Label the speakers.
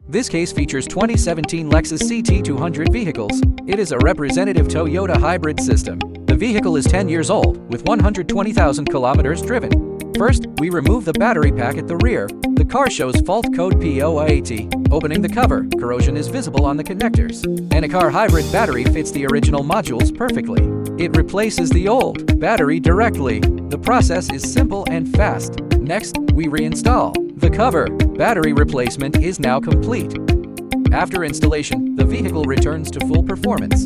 Speaker 1: This case features 2017 Lexus CT200 vehicles. It is a representative Toyota hybrid system. The vehicle is 10 years old, with 120,000 kilometers driven. First, we remove the battery pack at the rear. The car shows fault code P080. Opening the cover, corrosion is visible on the connectors. EnnoCar hybrid battery fits the original modules perfectly. It replaces the old battery directly. The process is simple and fast. Next, we reinstall the cover. Battery replacement is now complete. After installation, the vehicle returns to full performance.